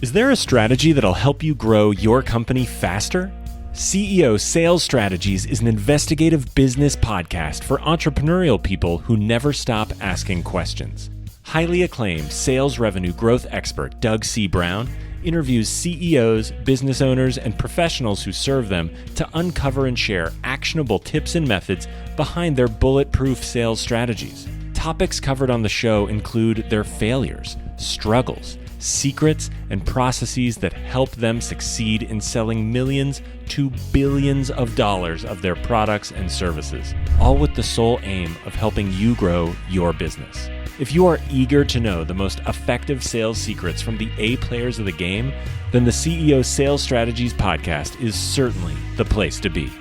Is there a strategy that'll help you grow your company faster? CEO Sales Strategies is an investigative business podcast for entrepreneurial people who never stop asking questions. Highly acclaimed sales revenue growth expert Doug C. Brown interviews CEOs, business owners, and professionals who serve them to uncover and share actionable tips and methods behind their bulletproof sales strategies. Topics covered on the show include their failures, struggles, secrets, and processes that help them succeed in selling millions to billions of dollars of their products and services, all with the sole aim of helping you grow your business. If you are eager to know the most effective sales secrets from the A players of the game, then the CEO Sales Strategies podcast is certainly the place to be.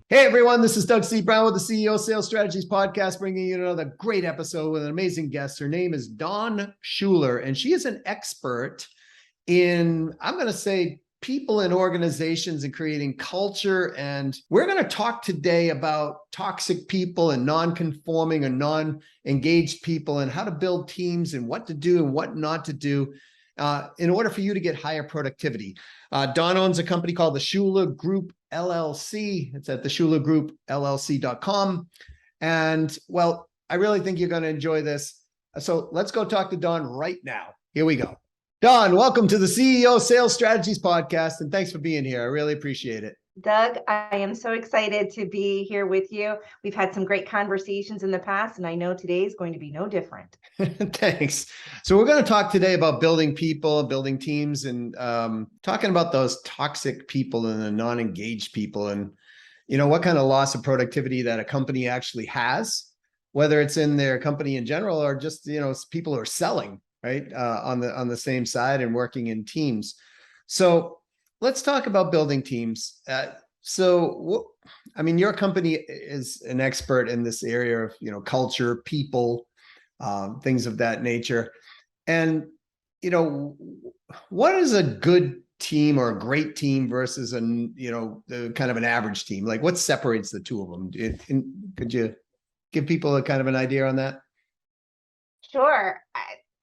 Hey everyone, this is Doug C. Brown with the CEO Sales Strategies podcast, bringing you another great episode with an amazing guest. Her name is Dawn Shuler, and she is an expert in, I'm going to say, people and organizations and creating culture. And we're going to talk today about toxic people and non-conforming or non-engaged people and how to build teams and what to do and what not to do in order for you to get higher productivity. Dawn owns a company called the Shuler Group LLC. It's at the shulergroupllc.com. And well, I really think you're going to enjoy this. So let's go talk to Dawn right now. Here we go. Dawn, welcome to the CEO Sales Strategies podcast, and thanks for being here. I really appreciate it. Doug, I am so excited to be here with you. We've had some great conversations in the past, and I know today is going to be no different. Thanks. So we're going to talk today about building people, building teams, and talking about those toxic people and the non-engaged people, and what kind of loss of productivity that a company actually has, whether it's in their company in general or just people who are selling. Right, on the same side and working in teams. So let's talk about building teams. Your company is an expert in this area of culture, people, things of that nature. And what is a good team or a great team versus the kind of an average team? Like, what separates the two of them? Could you give people a kind of an idea on that? Sure.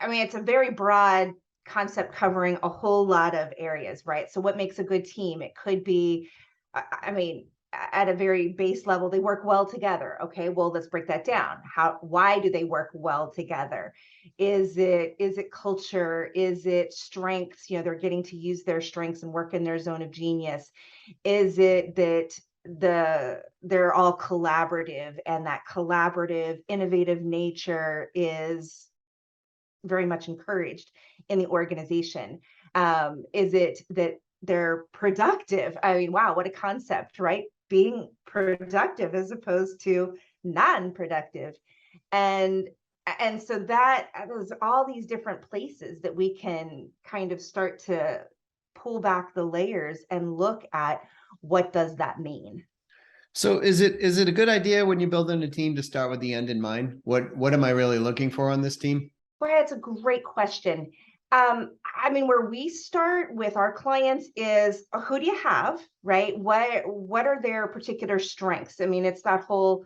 It's a very broad concept covering a whole lot of areas, right? So what makes a good team? It could be, at a very base level, they work well together. Okay, well, let's break that down. Why do they work well together? Is it culture? Is it strengths? They're getting to use their strengths and work in their zone of genius. Is it that they're all collaborative, and that collaborative, innovative nature is very much encouraged in the organization? Is it that they're productive? Wow, what a concept, right? Being productive as opposed to non-productive. And so there's all these different places that we can kind of start to pull back the layers and look at what does that mean. So is it a good idea when you're building a team to start with the end in mind? What am I really looking for on this team? Boy, that's a great question. Where we start with our clients is, who do you have, right? What are their particular strengths? It's that whole,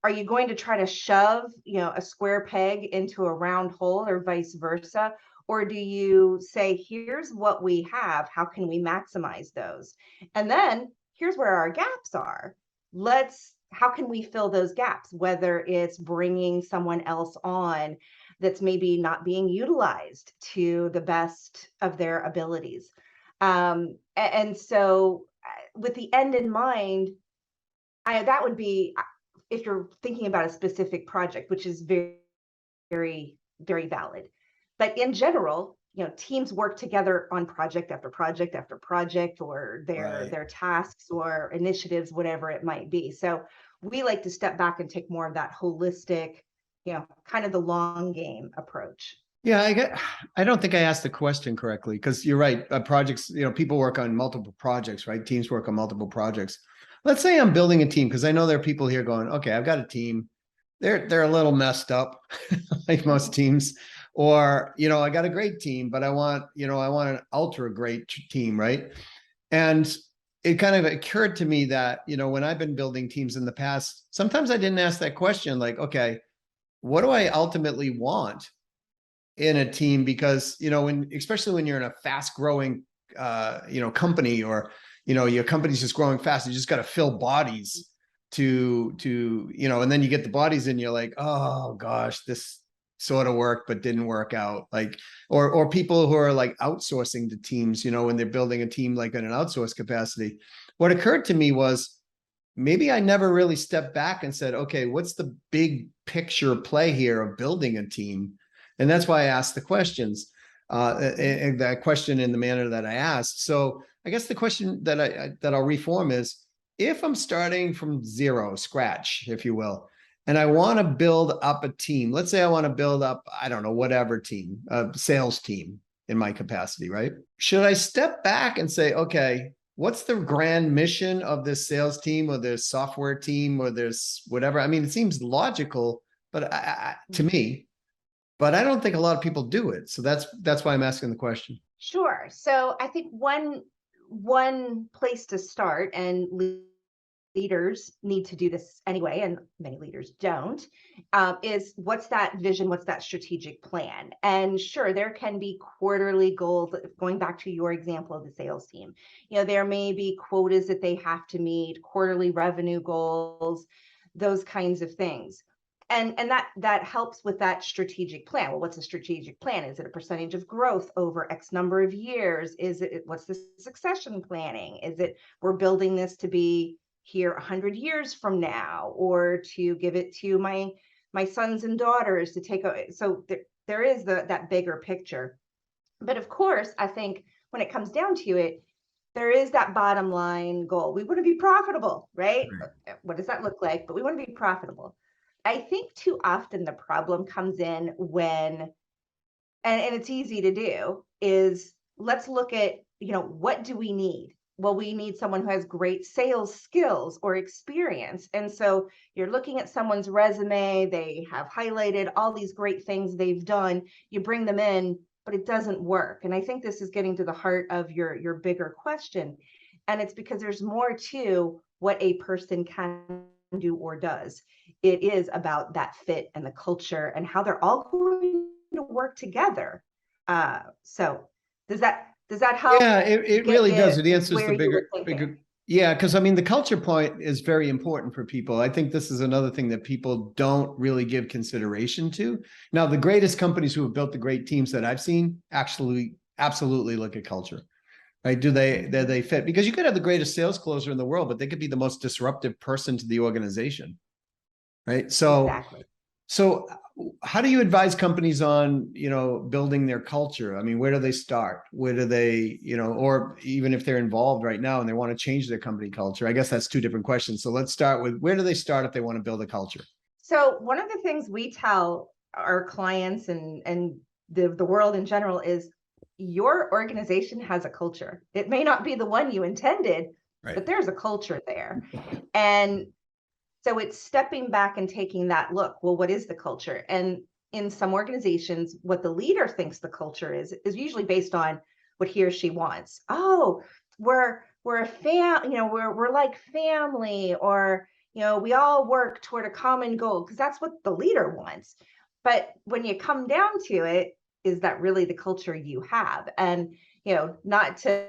are you going to try to shove, a square peg into a round hole or vice versa? Or do you say, here's what we have, how can we maximize those? And then here's where our gaps are. How can we fill those gaps? Whether it's bringing someone else on that's maybe not being utilized to the best of their abilities. And so with the end in mind, that would be, if you're thinking about a specific project, which is very, very, very valid. But in general, teams work together on project after project after project, or their tasks or initiatives, whatever it might be. So we like to step back and take more of that holistic, kind of the long game approach. Yeah, I don't think I asked the question correctly, because you're right. Projects, people work on multiple projects, right? Teams work on multiple projects. Let's say I'm building a team, because I know there are people here going, okay, I've got a team. They're a little messed up, like most teams. Or, I got a great team, but I want an ultra great team, right? And it kind of occurred to me that, when I've been building teams in the past, sometimes I didn't ask that question, like, okay, what do I ultimately want in a team? Because, especially when you're in a fast growing, company, or, your company's just growing fast, you just got to fill bodies to, and then you get the bodies and you're like, oh gosh, this sort of worked, but didn't work out. Like, or people who are like outsourcing to teams, when they're building a team, like in an outsource capacity. What occurred to me was, maybe I never really stepped back and said, okay, what's the big picture play here of building a team? And that's why I asked the questions, and that question in the manner that I asked. So I guess the question that I'll reform is, if I'm starting from zero, scratch, if you will, and I want to build up a team, let's say I want to build up, I don't know, whatever team, a sales team in my capacity, right? Should I step back and say, okay, what's the grand mission of this sales team or this software team or this whatever? I mean, it seems logical, but to me, but I don't think a lot of people do it. So that's why I'm asking the question. Sure. So I think one place to start, and leaders need to do this anyway, and many leaders don't, is what's that vision? What's that strategic plan? And sure, there can be quarterly goals, going back to your example of the sales team. There may be quotas that they have to meet, quarterly revenue goals, those kinds of things. And that helps with that strategic plan. Well, what's a strategic plan? Is it a percentage of growth over X number of years? What's the succession planning? Is it, we're building this to be here 100 years from now, or to give it to my sons and daughters to take over? So there is that bigger picture. But of course, I think when it comes down to it, there is that bottom line goal. We want to be profitable, right? What does that look like? But we want to be profitable. I think too often the problem comes in when, and it's easy to do, is let's look at, what do we need? Well, we need someone who has great sales skills or experience. And so you're looking at someone's resume, they have highlighted all these great things they've done, you bring them in, but it doesn't work. And I think this is getting to the heart of your bigger question. And it's because there's more to what a person can do or does. It is about that fit and the culture and how they're all going to work together. So does that help? Yeah, it really does. It answers where the you were bigger, thinking? yeah, because I mean, the culture point is very important for people. I think this is another thing that people don't really give consideration to. Now, the greatest companies who have built the great teams that I've seen absolutely look at culture, right? Do they fit? Because you could have the greatest sales closer in the world, but they could be the most disruptive person to the organization, right? Exactly. So how do you advise companies on, building their culture? I mean, where do they start? Where do they, or even if they're involved right now and they want to change their company culture? I guess that's two different questions. So let's start with, where do they start if they want to build a culture? So one of the things we tell our clients and the world in general is, your organization has a culture. It may not be the one you intended, Right. but there's a culture there. And so it's stepping back and taking that look. Well, what is the culture? And in some organizations, what the leader thinks the culture is usually based on what he or she wants. Oh, we're a we're like family, or we all work toward a common goal, because that's what the leader wants. But when you come down to it, is that really the culture you have? And not to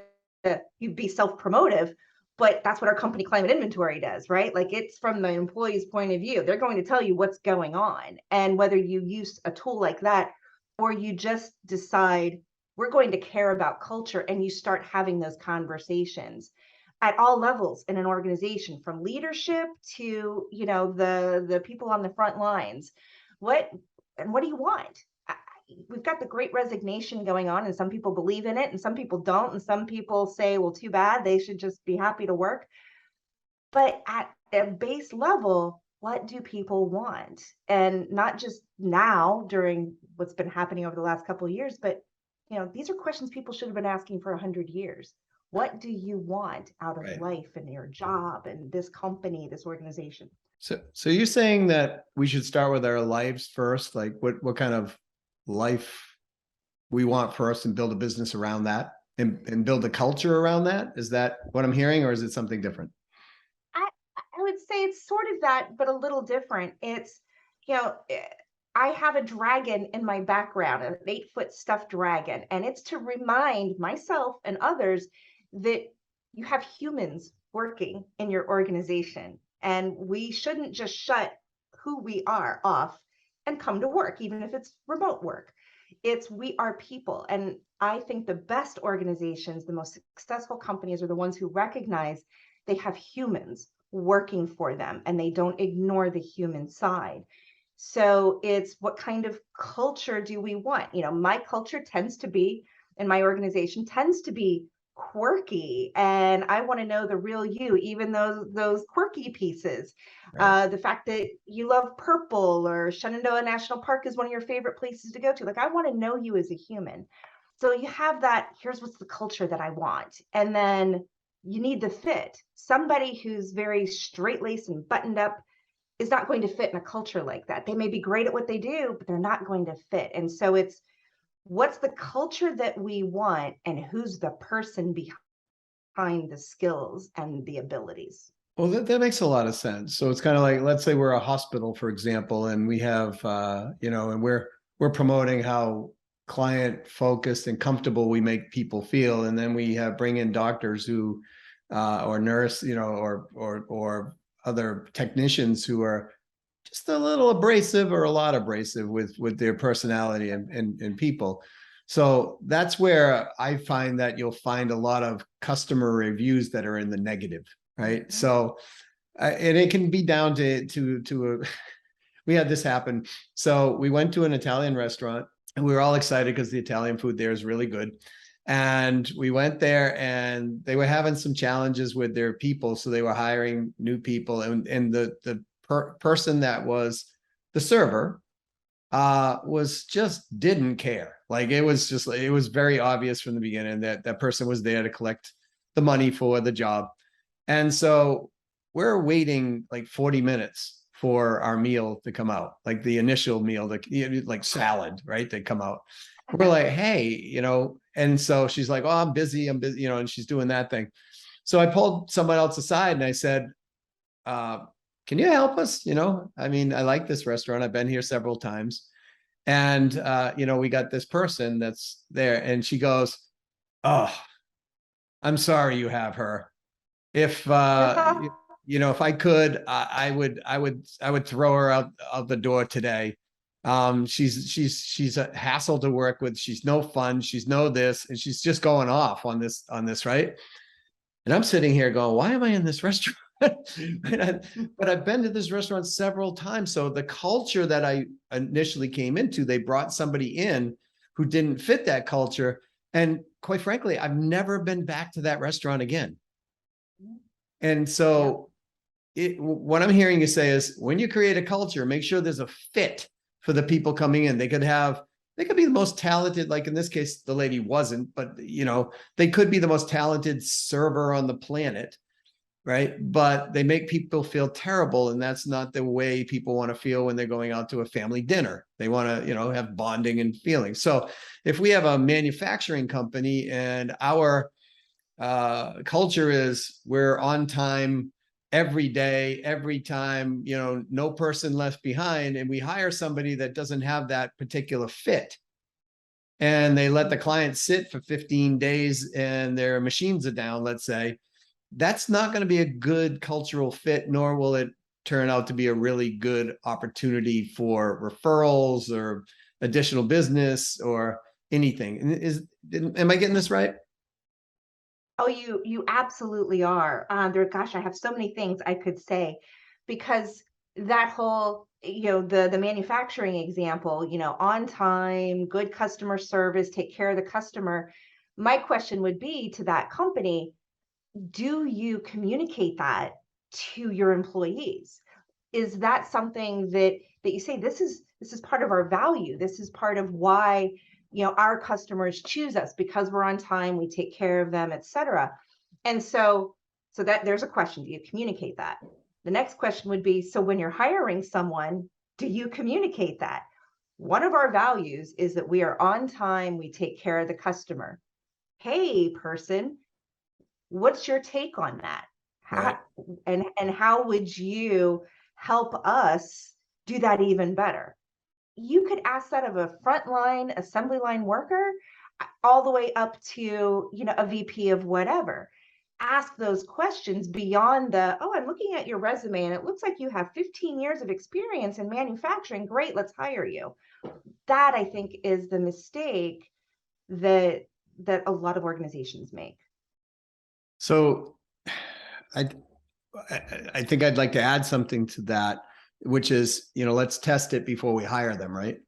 you be self-promotive, but that's what our company climate inventory does, right? Like, it's from the employee's point of view. They're going to tell you what's going on. And whether you use a tool like that, or you just decide we're going to care about culture, and you start having those conversations at all levels in an organization, from leadership to, the people on the front lines. What do you want? We've got the great resignation going on, and some people believe in it and some people don't, and some people say, well, too bad, they should just be happy to work. But at a base level, what do people want? And not just now during what's been happening over the last couple of years, but these are questions people should have been asking for 100 years. What do you want out of life and your job and this company, this organization? So you're saying that we should start with our lives first, like what kind of life we want first, and build a business around that, and build a culture around that? Is that what I'm hearing, or is it something different? I would say it's sort of that, but a little different. It's, I have a dragon in my background, an 8-foot stuffed dragon, and it's to remind myself and others that you have humans working in your organization, and we shouldn't just shut who we are off and come to work, even if it's remote work. It's we are people. And I think the best organizations, the most successful companies are the ones who recognize they have humans working for them and they don't ignore the human side. So it's what kind of culture do we want? My culture tends to be, and my organization tends to be quirky, and I want to know the real you, even those quirky pieces. Right. The fact that you love purple or Shenandoah National Park is one of your favorite places to go to. Like, I want to know you as a human. So you have that, here's what's the culture that I want. And then you need the fit. Somebody who's very straight-laced and buttoned up is not going to fit in a culture like that. They may be great at what they do, but they're not going to fit. And so it's what's the culture that we want and who's the person behind the skills and the abilities. Well, that makes a lot of sense. So it's kind of like, let's say we're a hospital, for example, and we have, and we're promoting how client focused and comfortable we make people feel, and then we have bring in doctors who, or nurse, or other technicians who are just a little abrasive or a lot abrasive with their personality and people. So that's where I find that you'll find a lot of customer reviews that are in the negative, right? So, and it can be down to we had this happen. So we went to an Italian restaurant and we were all excited because the Italian food there is really good. And we went there and they were having some challenges with their people. So they were hiring new people, and the person that was the server was just didn't care. Like it was very obvious from the beginning that that person was there to collect the money for the job. And so we're waiting like 40 minutes for our meal to come out, like the initial meal, like salad, right? They come out. We're like, hey, and so she's like, oh, I'm busy, and she's doing that thing. So I pulled someone else aside and I said, can you help us? I mean, I like this restaurant. I've been here several times. And, we got this person that's there, and she goes, oh, I'm sorry you have her. If, if I could, I would throw her out the door today. She's a hassle to work with. She's no fun. She's no this, and she's just going off on this, right? And I'm sitting here going, why am I in this restaurant? But I've been to this restaurant several times. So the culture that I initially came into, they brought somebody in who didn't fit that culture. And quite frankly, I've never been back to that restaurant again. And so what I'm hearing you say is when you create a culture, make sure there's a fit for the people coming in. They could be the most talented, like in this case, the lady wasn't, but they could be the most talented server on the planet, right? But they make people feel terrible, and that's not the way people want to feel when they're going out to a family dinner. They want to, have bonding and feelings. So if we have a manufacturing company and our culture is we're on time every day, every time, no person left behind, and we hire somebody that doesn't have that particular fit, and they let the client sit for 15 days and their machines are down, let's say, that's not going to be a good cultural fit, nor will it turn out to be a really good opportunity for referrals or additional business or anything. Am I getting this right? Oh, you absolutely are. Gosh, I have so many things I could say, because that whole, the manufacturing example, on time, good customer service, take care of the customer. My question would be to that company, do you communicate that to your employees? Is that something that you say, this is part of our value, this is part of why our customers choose us, because we're on time, we take care of them, etc. And so that there's a question, do you communicate that? The next question would be, so when you're hiring someone, do you communicate that? One of our values is that we are on time, we take care of the customer. Hey person, what's your take on that? Right. And how would you help us do that even better? you could ask that of a frontline assembly line worker all the way up to, a VP of whatever. Ask those questions beyond oh, I'm looking at your resume and it looks like you have 15 years of experience in manufacturing. Great, let's hire you. That, I think, is the mistake that a lot of organizations make. So I think I'd like to add something to that, which is, let's test it before we hire them, right?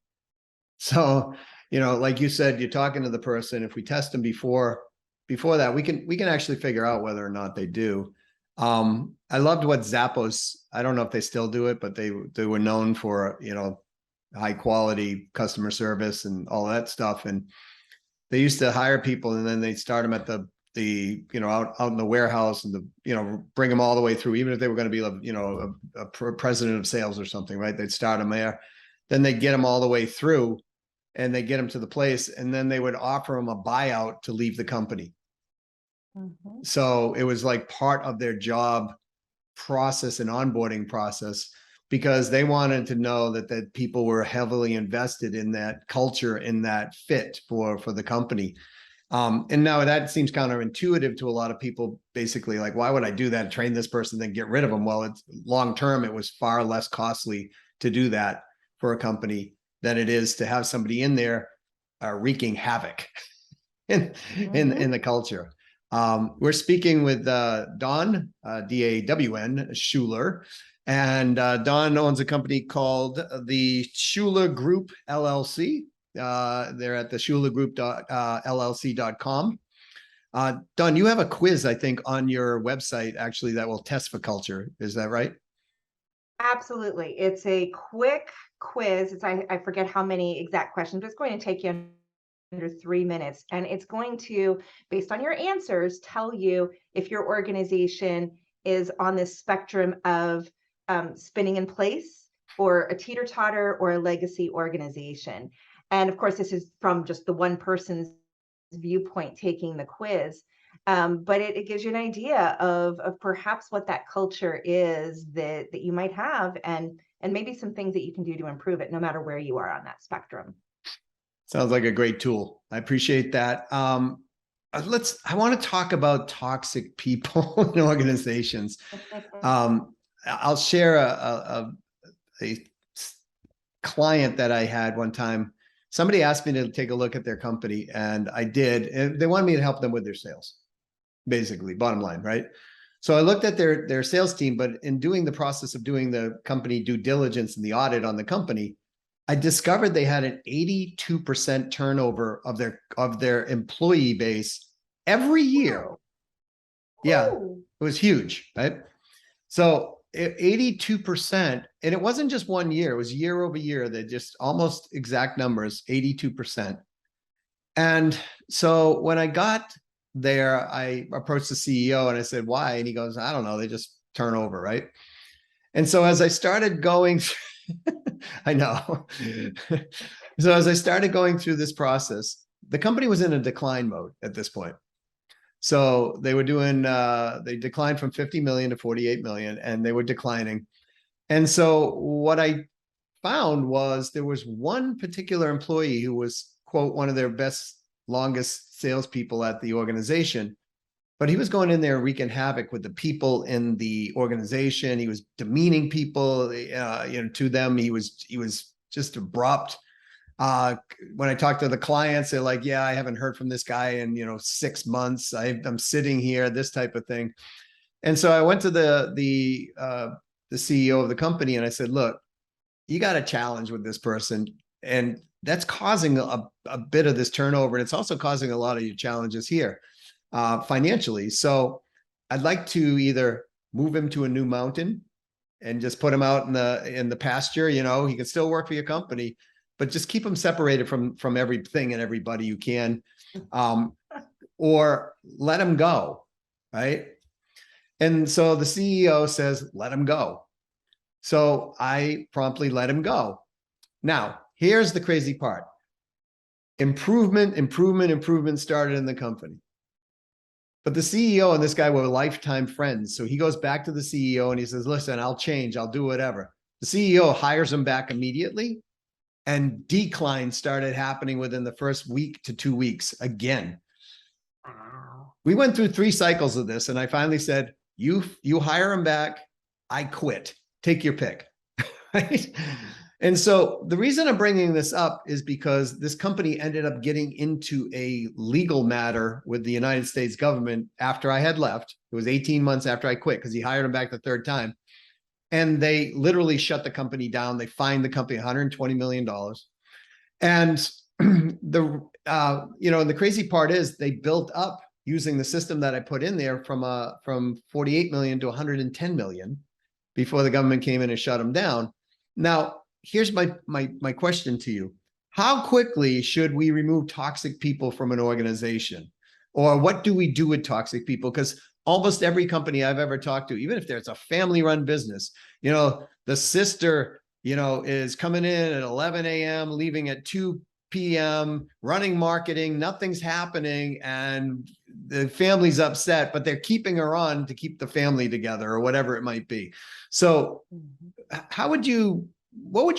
So, like you said, you're talking to the person. If we test them before that, we can actually figure out whether or not they do. I loved what Zappos, I don't know if they still do it, but they were known for, high quality customer service and all that stuff. And they used to hire people and then they'd start them at the out in the warehouse and bring them all the way through, even if they were going to be a president of sales or something, right? They'd start them there, then they'd get them all the way through and they get them to the place, and then they would offer them a buyout to leave the company. Mm-hmm. So it was like part of their job process and onboarding process, because they wanted to know that people were heavily invested in that culture, in that fit for the company. And now that seems counterintuitive to a lot of people. Basically, like, why would I do that? Train this person, then get rid of them? Well, it's long term, it was far less costly to do that for a company than it is to have somebody in there wreaking havoc in the culture. We're speaking with Dawn, D-A-W-N, Shuler. And Dawn owns a company called the Shuler Group, LLC. They're at the shulergroup.llc.com. Dawn, you have a quiz, I think, on your website, actually, that will test for culture. Is that right? Absolutely. It's a quick quiz. I forget how many exact questions, but it's going to take you under 3 minutes. And it's going to, based on your answers, tell you if your organization is on this spectrum of spinning in place, or a teeter-totter, or a legacy organization. And of course, this is from just the one person's viewpoint taking the quiz. But it gives you an idea of perhaps what that culture is that you might have, and maybe some things that you can do to improve it, no matter where you are on that spectrum. Sounds like a great tool. I appreciate that. I want to talk about toxic people in organizations. I'll share a client that I had one time. Somebody asked me to take a look at their company, and I did. And they wanted me to help them with their sales, basically, bottom line, right? So I looked at their sales team, but in doing the process of doing the company due diligence and the audit on the company, I discovered they had an 82% turnover of their employee base every year. Yeah, it was huge, right? So 82%, and it wasn't just 1 year, it was year over year. They just almost exact numbers, 82%. And so when I got there, I approached the CEO and I said, why? And he goes, I don't know, they just turn over, right? And so as I started going, I know. So as I started going through this process, the company was in a decline mode at this point. So they were doing, they declined from 50 million to 48 million, and they were declining. And so what I found was there was one particular employee who was, quote, one of their best, longest salespeople at the organization, but he was going in there wreaking havoc with the people in the organization. He was demeaning people, to them. He was just abrupt. When I talk to the clients, they're like, yeah, I haven't heard from this guy in, 6 months. I'm sitting here, this type of thing. And so I went to the CEO of the company and I said, look, you got a challenge with this person, and that's causing a bit of this turnover. And it's also causing a lot of your challenges here financially. So I'd like to either move him to a new mountain and just put him out in the pasture. He can still work for your company, but just keep him separated from everything and everybody you can, or let him go, right? And so the CEO says, let him go. So I promptly let him go. Now, here's the crazy part. Improvement started in the company. But the CEO and this guy were lifetime friends. So he goes back to the CEO and he says, listen, I'll change. I'll do whatever. The CEO hires him back immediately. and decline started happening within the first week to 2 weeks again. Wow. We went through 3 cycles of this, and I finally said, you hire them back, I quit. Take your pick. Right? And so the reason I'm bringing this up is because this company ended up getting into a legal matter with the United States government after I had left. It was 18 months after I quit because he hired him back the 3rd time. And they literally shut the company down. They fined the company $120 million. And the crazy part is they built up using the system that I put in there from 48 million to 110 million before the government came in and shut them down. Now, here's my question to you. How quickly should we remove toxic people from an organization? Or what do we do with toxic people? Because almost every company I've ever talked to, even if there's a family-run business, the sister, is coming in at 11 a.m., leaving at 2 p.m., running marketing, nothing's happening, and the family's upset, but they're keeping her on to keep the family together or whatever it might be. So what would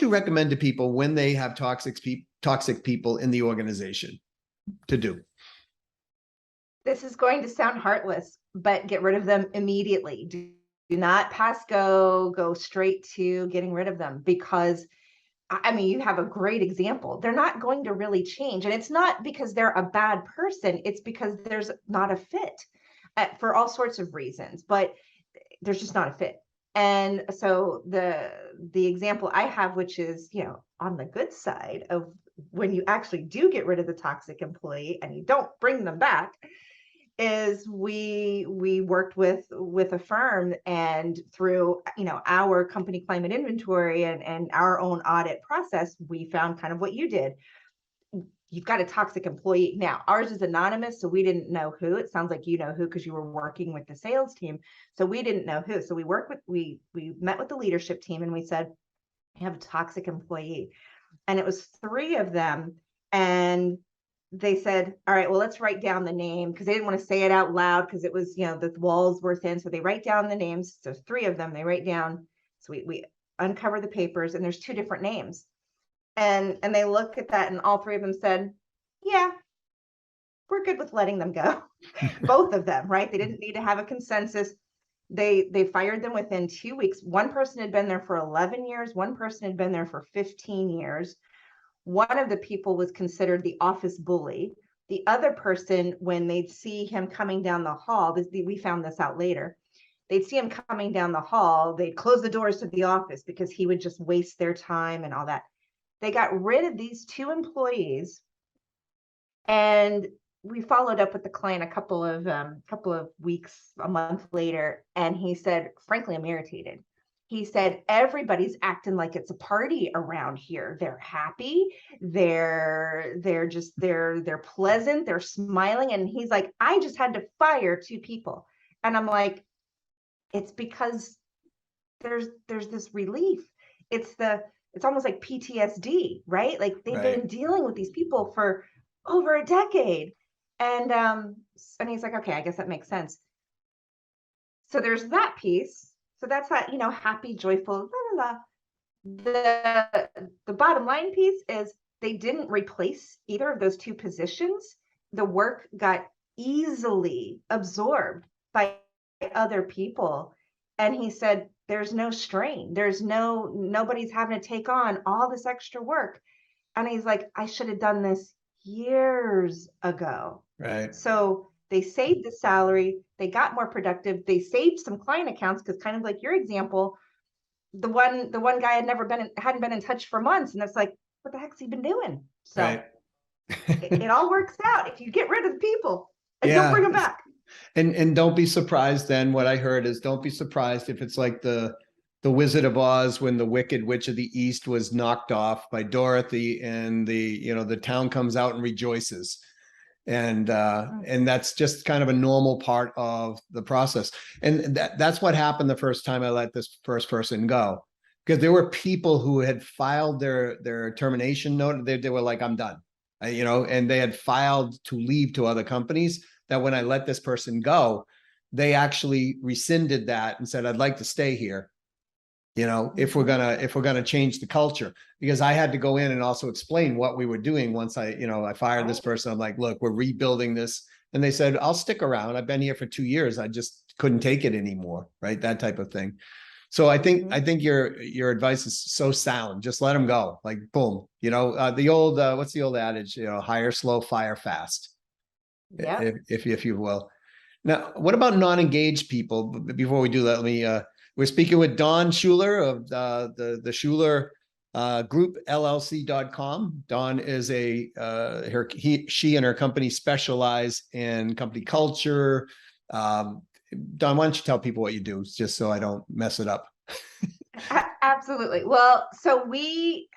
you recommend to people when they have toxic people in the organization to do? This is going to sound heartless, but get rid of them immediately. Do not pass go straight to getting rid of them, because I mean, you have a great example. They're not going to really change. And it's not because they're a bad person. It's because there's not a fit for all sorts of reasons, but there's just not a fit. And so the example I have, which is, on the good side of when you actually do get rid of the toxic employee and you don't bring them back, is we worked with a firm, and through our company climate inventory and our own audit process, we found kind of what you did. You've got a toxic employee. Now, ours is anonymous, so we didn't know who. It sounds like you know who because you were working with the sales team. So we didn't know who. So we met with the leadership team and we said, "We have a toxic employee," and it was 3 of them, and they said, "All right, well, let's write down the name," because they didn't want to say it out loud because it was, the walls were thin. So they write down the names. So 3 of them, they write down. So we uncover the papers, and there's 2 different names. And they look at that, and all 3 of them said, "Yeah, we're good with letting them go." Both of them, right? They didn't need to have a consensus. They fired them within 2 weeks. One person had been there for 11 years. One person had been there for 15 years. One of the people was considered the office bully. The other person, when they'd see him coming down the hall, we found this out later, they'd see him coming down the hall, they'd close the doors to the office because he would just waste their time and all that. They got rid of these 2 employees, and we followed up with the client a couple of weeks, a month later, and he said, "Frankly, I'm irritated." He said, "Everybody's acting like it's a party around here. They're happy. They're pleasant. They're smiling." And he's like, "I just had to fire 2 people." And I'm like, it's because there's this relief. It's almost like PTSD, right? Like they've Right. been dealing with these people for over a decade. And he's like, "Okay, I guess that makes sense." So there's that piece. So that's that, happy, joyful, la, la, la. The bottom line piece is they didn't replace either of those 2 positions. The work got easily absorbed by other people. And he said, there's no strain. Nobody's having to take on all this extra work. And he's like, "I should have done this years ago." Right. So they saved the salary, they got more productive, they saved some client accounts, because kind of like your example, the one guy hadn't been in touch for months, and it's like, what the heck's he been doing? So Right. it all works out if you get rid of the people and don't bring them back. And don't be surprised then. What I heard is, don't be surprised if it's like the Wizard of Oz when the Wicked Witch of the East was knocked off by Dorothy, and the town comes out and rejoices. And that's just kind of a normal part of the process. And that's what happened the first time I let this first person go, because there were people who had filed their termination note. They were like, "I'm done," and they had filed to leave to other companies. That when I let this person go, they actually rescinded that and said, "I'd like to stay here." if we're gonna change the culture, because I had to go in and also explain what we were doing once I fired this person. I'm like, look, we're rebuilding this. And they said, I'll stick around. I've been here for 2 years. I just couldn't take it anymore. Right. That type of thing. So I think your advice is so sound. Just let them go. Like, boom, the old, what's the old adage, hire slow, fire fast, Yeah. if you will. Now, what about non-engaged people? Before we do that, we're speaking with Dawn Shuler of the Shuler Group LLC.com. Dawn is she and her company specialize in company culture. Dawn, why don't you tell people what you do, just so I don't mess it up? Absolutely. Well, so we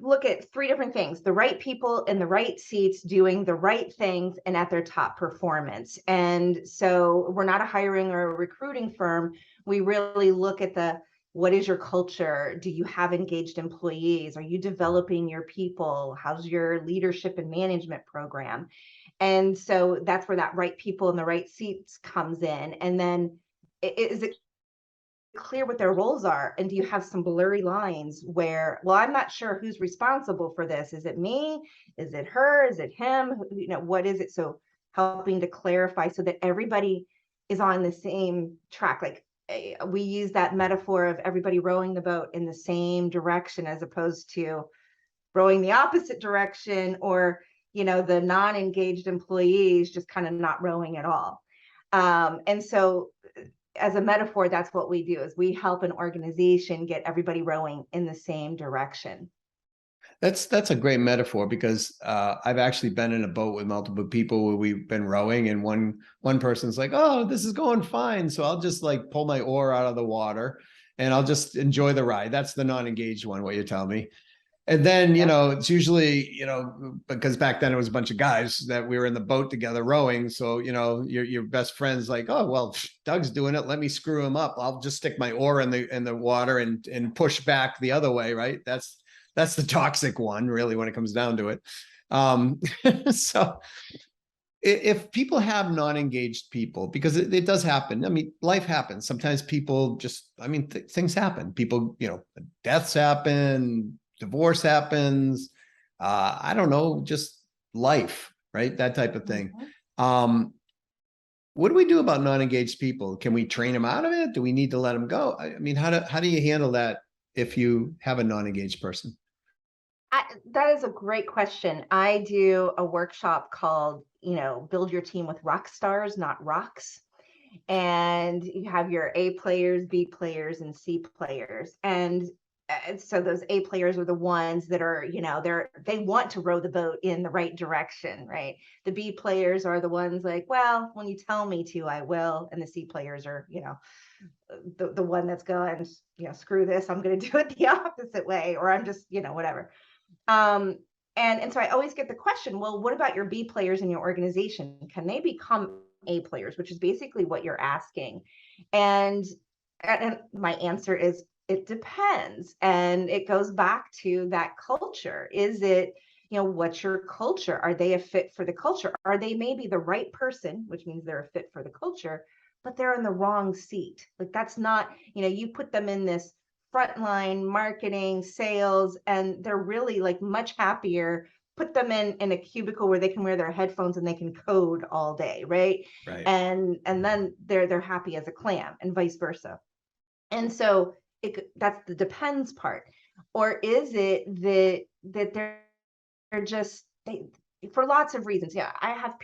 look at three different things: the right people in the right seats doing the right things and at their top performance. And so we're not a hiring or a recruiting firm. We really look at what is your culture? Do you have engaged employees? Are you developing your people? How's your leadership and management program? And so that's where that right people in the right seats comes in. And then is it clear what their roles are? And do you have some blurry lines where, well, I'm not sure who's responsible for this? Is it me? Is it her? Is it him? What is it? So helping to clarify so that everybody is on the same track. Like we use that metaphor of everybody rowing the boat in the same direction, as opposed to rowing the opposite direction, or the non-engaged employees just kind of not rowing at all. And so as a metaphor, that's what we do, is we help an organization get everybody rowing in the same direction. That's a great metaphor, because I've actually been in a boat with multiple people where we've been rowing, and one person's like, oh, this is going fine, so I'll just like pull my oar out of the water and I'll just enjoy the ride. That's the non-engaged one, what you're telling me. And then, it's usually, because back then it was a bunch of guys that we were in the boat together rowing. So, your best friend's like, oh, well, Doug's doing it. Let me screw him up. I'll just stick my oar in the water and push back the other way. Right. That's the toxic one, really, when it comes down to it. So if people have non-engaged people, because it does happen. I mean, life happens. Sometimes people just, things happen. People, deaths happen, divorce happens, I don't know, just life, right? That type of thing. What do we do about non-engaged people? Can we train them out of it? Do we need to let them go? How do you handle that if you have a non-engaged person? That is a great question. I do a workshop called, Build Your Team with Rock Stars, Not Rocks. And you have your A players, B players, and C players. And so those A players are the ones that are, they want to row the boat in the right direction, right? The B players are the ones like, well, when you tell me to, I will. And the C players are, the one that's going, screw this, I'm going to do it the opposite way, or I'm just, whatever. And so I always get the question, well, what about your B players in your organization? Can they become A players, which is basically what you're asking. And my answer is, it depends. And it goes back to that culture. Is it, what's your culture? Are they a fit for the culture? Are they maybe the right person, which means they're a fit for the culture, but they're in the wrong seat? Like that's not, you put them in this frontline marketing, sales, and they're really like much happier. Put them in a cubicle where they can wear their headphones and they can code all day, right? Right. And then they're happy as a clam, and vice versa. And so that's the depends part. Or is it that they're just for lots of reasons? Yeah, I have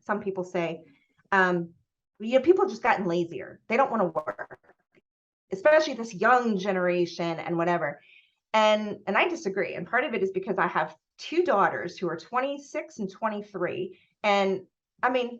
some people say, people just gotten lazier. They don't want to work, especially this young generation and whatever. And I disagree. And part of it is because I have two daughters who are 26 and 23. And I'm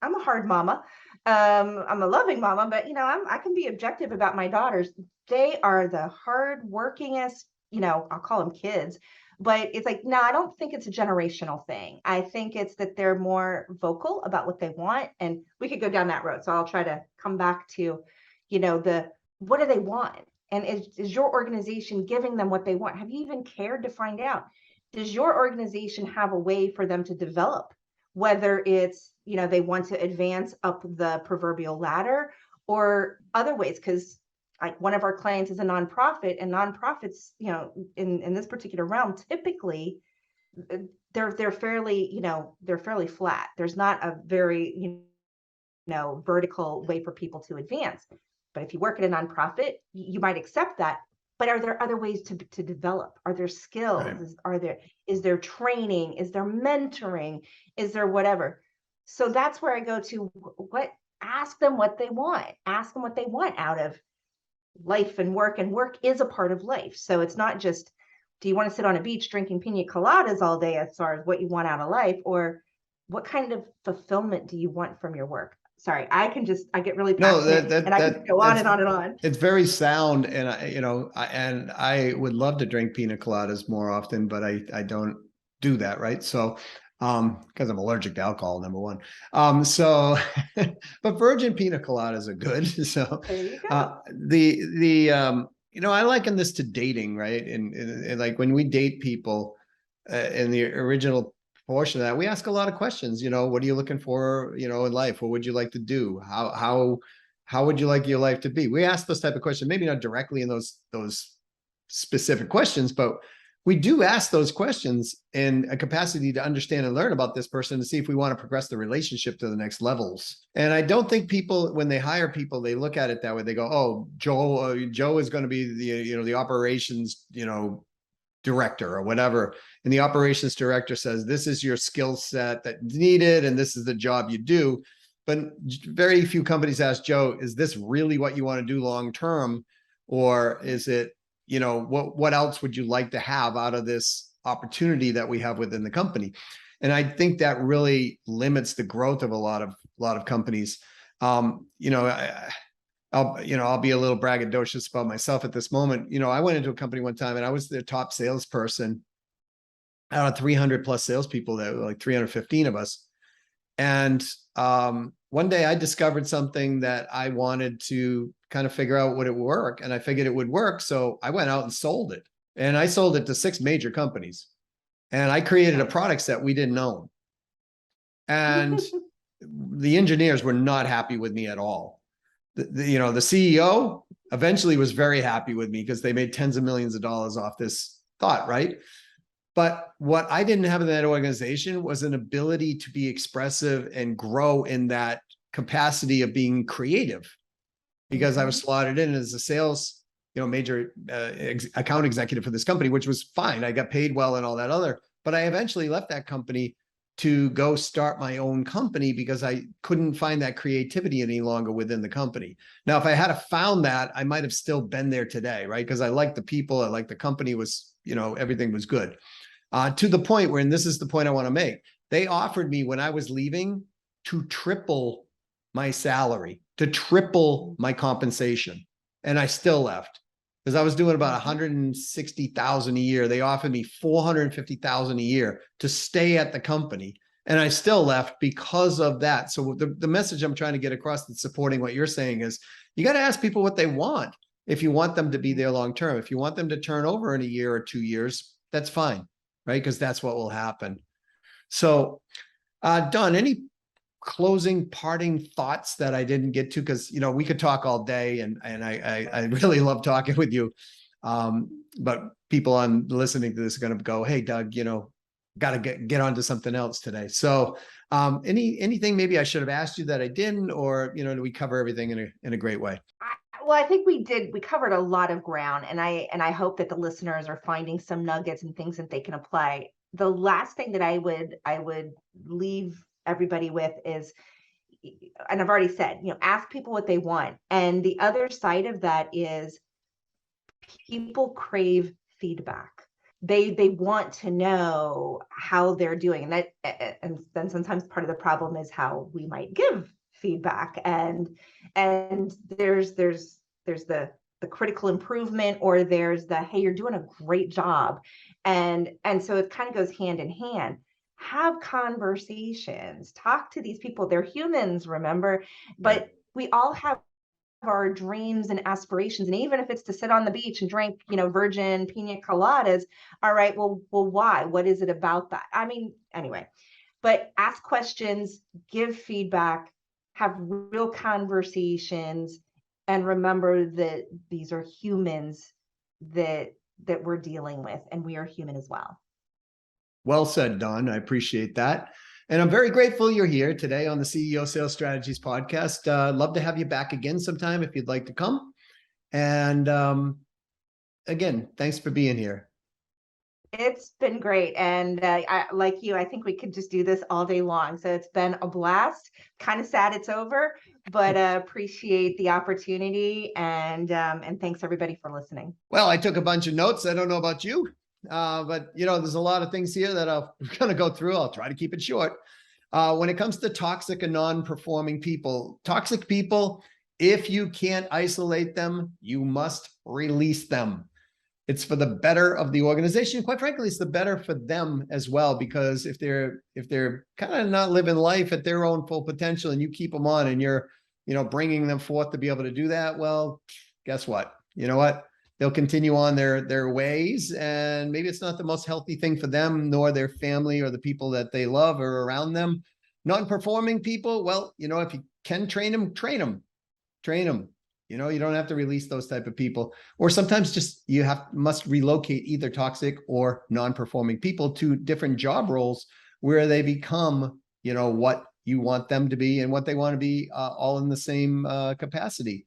a hard mama. I'm a loving mama, but I can be objective about my daughters. They are the hard workingest, I'll call them kids, but it's like, no, I don't think it's a generational thing. I think it's that they're more vocal about what they want. And we could go down that road. So I'll try to come back to, what do they want? And is your organization giving them what they want? Have you even cared to find out? Does your organization have a way for them to develop? Whether it's, they want to advance up the proverbial ladder or other ways, because like one of our clients is a nonprofit, and nonprofits, in this particular realm, typically they're fairly, they're fairly flat. There's not a very, vertical way for people to advance. But if you work at a nonprofit, you might accept that. But are there other ways to develop? Are there skills? Right. Is there training? Is there mentoring? Is there whatever? So that's where I go to ask them what they want. Ask them what they want out of life and work is a part of life. So it's not just, do you want to sit on a beach drinking pina coladas all day as far as what you want out of life, or what kind of fulfillment do you want from your work? Sorry, I get really passionate, and I can go on and on and on. It's very sound. And I would love to drink pina coladas more often, but I don't do that. Right. So, because I'm allergic to alcohol, number one. But virgin pina coladas are good. So, there you go. I liken this to dating, right? And like when we date people, in the original portion of that, we ask a lot of questions. What are you looking for, in life? What would you like to do? How would you like your life to be? We ask those type of questions, maybe not directly in those specific questions, but we do ask those questions in a capacity to understand and learn about this person to see if we want to progress the relationship to the next levels. And I don't think people, when they hire people, they look at it that way. They go, "Oh, Joe is going to be the operations, director or whatever." And the operations director says, "This is your skill set that's needed, and this is the job you do." But very few companies ask Joe, "Is this really what you want to do long term? Or is it, what else would you like to have out of this opportunity that we have within the company?" And I think that really limits the growth of a lot of companies. I'll be a little braggadocious about myself at this moment. I went into a company one time and I was their top salesperson out of 300 plus salespeople. That were like 315 of us. And one day I discovered something that I wanted to kind of figure out would it work. And I figured it would work. So I went out and sold it. And I sold it to 6 major companies. And I created a product set we didn't own. And the engineers were not happy with me at all. The CEO eventually was very happy with me because they made tens of millions of dollars off this thought, right? But what I didn't have in that organization was an ability to be expressive and grow in that capacity of being creative, because I was slotted in as a sales, major account executive for this company, which was fine. I got paid well and all that other, but I eventually left that company to go start my own company because I couldn't find that creativity any longer within the company. Now, if I had found that, I might have still been there today, right? Because I liked the people, I liked the company was, everything was good. To the point where, and this is the point I want to make, they offered me when I was leaving to triple my salary, to triple my compensation. And I still left because I was doing about 160,000 a year. They offered me 450,000 a year to stay at the company. And I still left because of that. So the message I'm trying to get across that's supporting what you're saying is you got to ask people what they want. If you want them to be there long term, if you want them to turn over in a year or 2 years, that's fine, right? Because that's what will happen. So, Don, any closing parting thoughts that I didn't get to? Because, we could talk all day and I really love talking with you. But people on listening to this are going to go, "Hey, Doug, got to get onto something else today." So anything maybe I should have asked you that I didn't, or, do we cover everything in a great way? Well, I think we did. We covered a lot of ground, and I hope that the listeners are finding some nuggets and things that they can apply. The last thing that I would leave everybody with is, and I've already said, ask people what they want. And the other side of that is people crave feedback. They want to know how they're doing. And then sometimes part of the problem is how we might give feedback. And there's the critical improvement, or there's the, "Hey, you're doing a great job." And so it kind of goes hand in hand. Have conversations, talk to these people. They're humans, remember, but we all have our dreams and aspirations. And even if it's to sit on the beach and drink, virgin pina coladas, all right, well, why? What is it about that? I mean, anyway, but ask questions, give feedback, have real conversations, and remember that these are humans that we're dealing with, and we are human as well. Well said, Don. I appreciate that. And I'm very grateful you're here today on the CEO Sales Strategies podcast. Love to have you back again sometime if you'd like to come. And again, thanks for being here. It's been great. And like you, I think we could just do this all day long. So it's been a blast. Kind of sad it's over, but appreciate the opportunity. And thanks everybody for listening. Well, I took a bunch of notes. I don't know about you, but there's a lot of things here that I'm going to go through. I'll try to keep it short. When it comes to toxic and non-performing people, toxic people, if you can't isolate them, you must release them. It's for the better of the organization. Quite frankly, it's the better for them as well, because if they're kind of not living life at their own full potential, and you keep them on, and you're bringing them forth to be able to do that, well, guess what? You know what? They'll continue on their ways, and maybe it's not the most healthy thing for them, nor their family or the people that they love or around them. Non-performing people, well, if you can train them, train them. You don't have to release those type of people, or sometimes just must relocate either toxic or non-performing people to different job roles where they become, what you want them to be and what they want to be, all in the same capacity.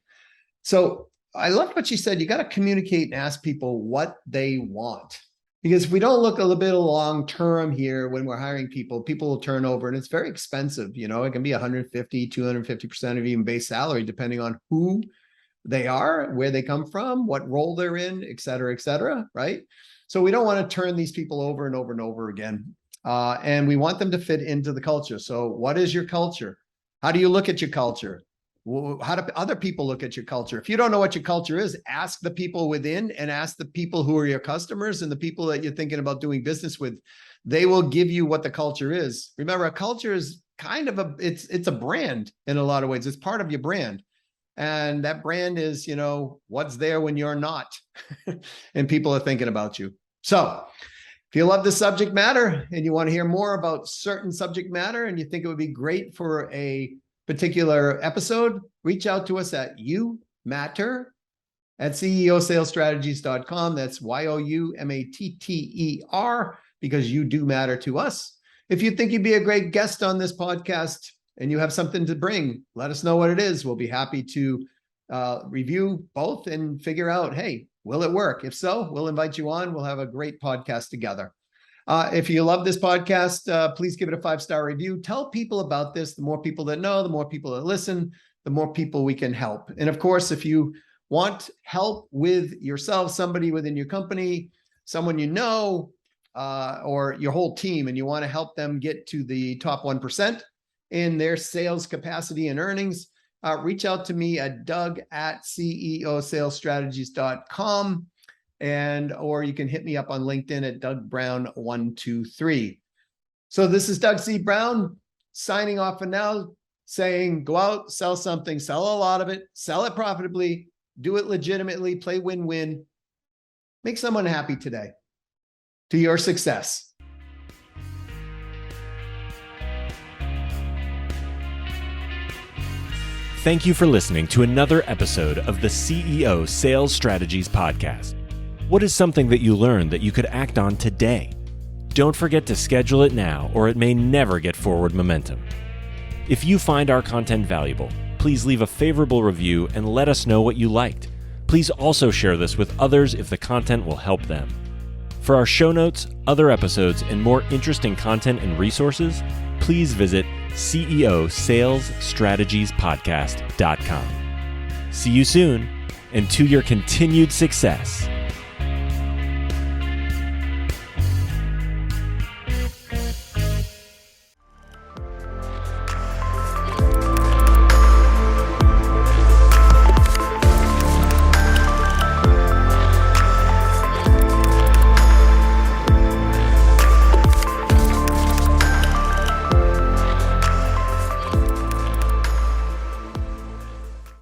So I love what you said. You got to communicate and ask people what they want, because if we don't look a little bit long term here, when we're hiring people will turn over, and it's very expensive. It can be 150, 250% of even base salary, depending on who they are, where they come from, what role they're in, et cetera, right? So we don't want to turn these people over and over and over again. And we want them to fit into the culture. So what is your culture? How do you look at your culture? How do other people look at your culture? If you don't know what your culture is, ask the people within, and ask the people who are your customers and the people that you're thinking about doing business with. They will give you what the culture is. Remember, a culture is kind of it's a brand in a lot of ways. It's part of your brand. And that brand is, what's there when you're not, and people are thinking about you. So if you love the subject matter and you want to hear more about certain subject matter, and you think it would be great for a particular episode, reach out to us at youmatter@ceosalesstrategies.com. That's YOUMATTER, because you do matter to us. If you think you'd be a great guest on this podcast, and you have something to bring, let us know what it is. We'll be happy to review both and figure out, hey, will it work? If so, we'll invite you on. We'll have a great podcast together. If you love this podcast, please give it a 5-star review. Tell people about this. The more people that know, the more people that listen, the more people we can help. And of course, if you want help with yourself, somebody within your company, someone or your whole team, and you want to help them get to the top 1% in their sales capacity and earnings, reach out to me at doug@ceosalesstrategies.com, or you can hit me up on LinkedIn at DougBrown123. So this is Doug C. Brown signing off for now, saying go out, sell something, sell a lot of it, sell it profitably, do it legitimately, play win-win, make someone happy today. To your success. Thank you for listening to another episode of the CEO Sales Strategies Podcast. What is something that you learned that you could act on today? Don't forget to schedule it now, or it may never get forward momentum. If you find our content valuable, please leave a favorable review and let us know what you liked. Please also share this with others if the content will help them. For our show notes, other episodes, and more interesting content and resources, please visit ceosalesstrategiespodcast.com. See you soon, and to your continued success.